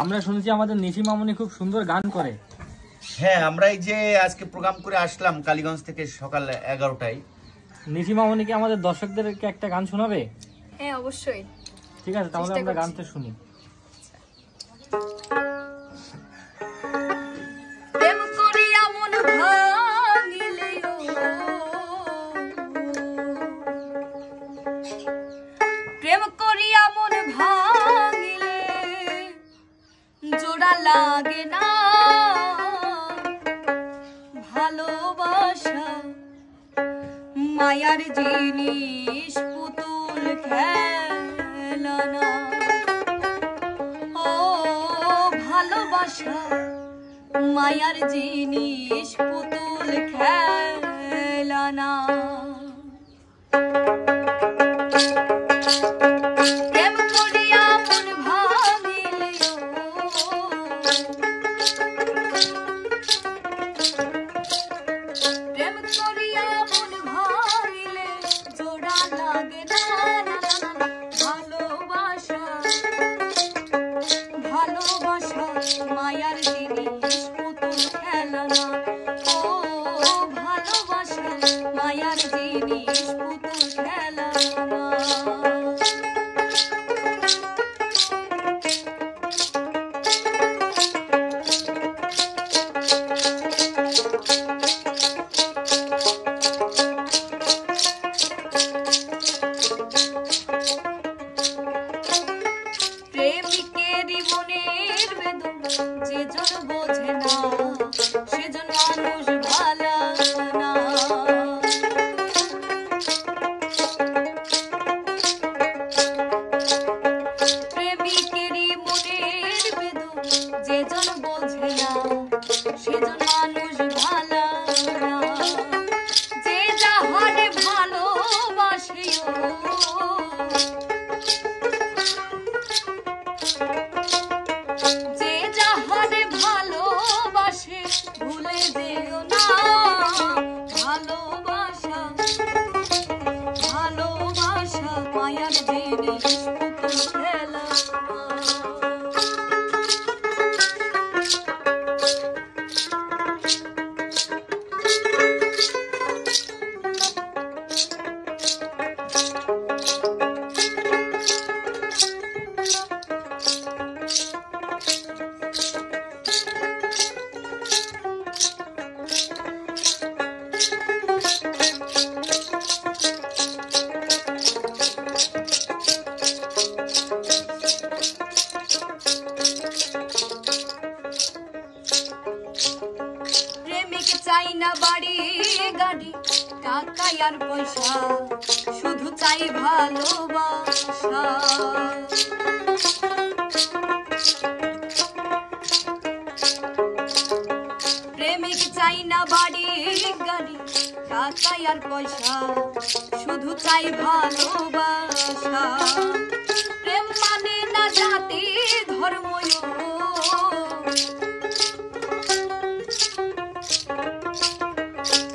আমরা শুনেছি আমাদের নিশি মামনি খুব সুন্দর গান করে। হ্যাঁ, আমরা এই যে আজকে প্রোগ্রাম করে আসলাম কালীগঞ্জ থেকে সকাল 11টায়। নিশি মামনি কি আমাদের দর্শকদেরকে একটা গান শোনাবে? হ্যাঁ অবশ্যই। ঠিক আছে, তাহলে আমরা গানটা শুনি। প্রেম করিয়া মন ভাঙিলে প্রেম করিয়া মন ভাঙিলে জোড়া লাগে না ভালোবাসা মায়ার জিনিস পুতুল খেলা না। ও ভালোবাসা মায়ার জিনিস পুতুল খেলা না। প্রেম করিয়া মন ভাঙিলে প্রেম করিয়া মন ভাঙিলে জোড়া লাগে না ভালোবাসা ভালোবাসা মায়ার জিনিস পুতুল খেলা না। ও ভালোবাসা মায়ার জিনিস পুতুল খেলা না। প্রেমিকেরই মনের বেদন যে জন বোঝে না সেজন মানুষ ভালো না। প্রেমিকেরই মনের বেদন যে জন বোঝে না সেজন মানুষ ভালো না। যে যাহারে ভালোবাসে যে যাহারে ভালোবাসে ভুলে যেও না ভালোবাসা ভালোবাসা মায়ার জিনিস পুতুল খেলা না। প্রেমিক চাই না বাড়ি গাড়ি টাকা আর পয়সা শুধু চাই ভালোবাসা। প্রেমিক চাই না বাড়ি গাড়ি টাকা আর পয়সা শুধু চাই ভালোবাসা। প্রেম মানে না জাতি ধর্ম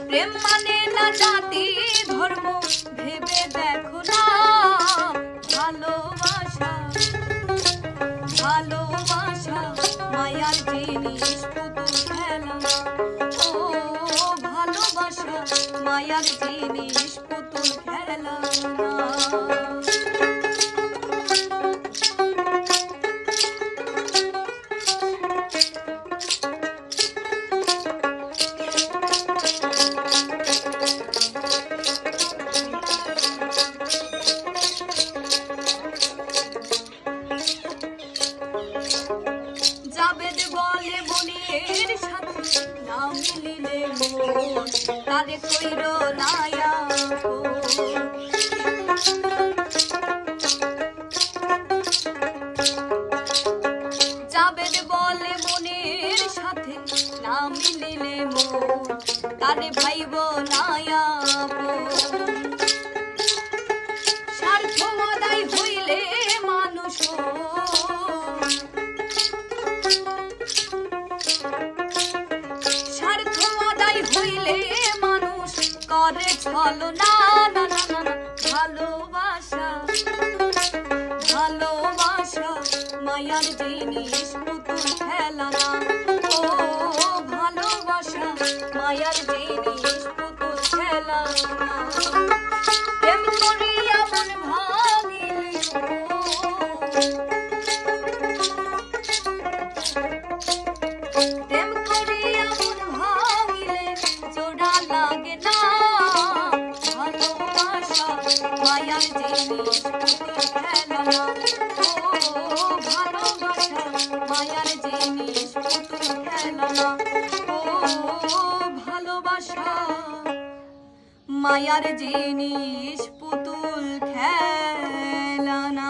প্রেম মানে না জাতি ধর্ম ভেবে দেখো না ভালোবাসা ভালোবাসা মায়ার জিনিস পুতুল খেলা না। ও ভালোবাসা মায়ার জিনিস পুতুল খেলা না। জাবেদ বলে মনের সাথে না মিলিলে মন তারে কইর নায়া। জাবেদ বলে মনের সাথে না মিলিলে মন তারে ভাইব নায়া। স্বার্থ আদায় হইলে মানুষ স্বার্থ আদায় হইলে মানুষ করে ছলো না ভালোবাসা ভালোবাসা মায়ার জিনিস। মায়ার জিনিস পুতুল খেলা না প্রেম করিয়া মন ভাঙিলে প্রেম করিয়া মন ভাঙিলে জোড়া লাগে না ভালোবাসা মায়ার জিনিস পুতুল খেলা না ও ভালোবাসা মায়ার জিনিস পুতুল খেলা না ও ভালোবাসা মায়ার জিনিস পুতুল খেলা না।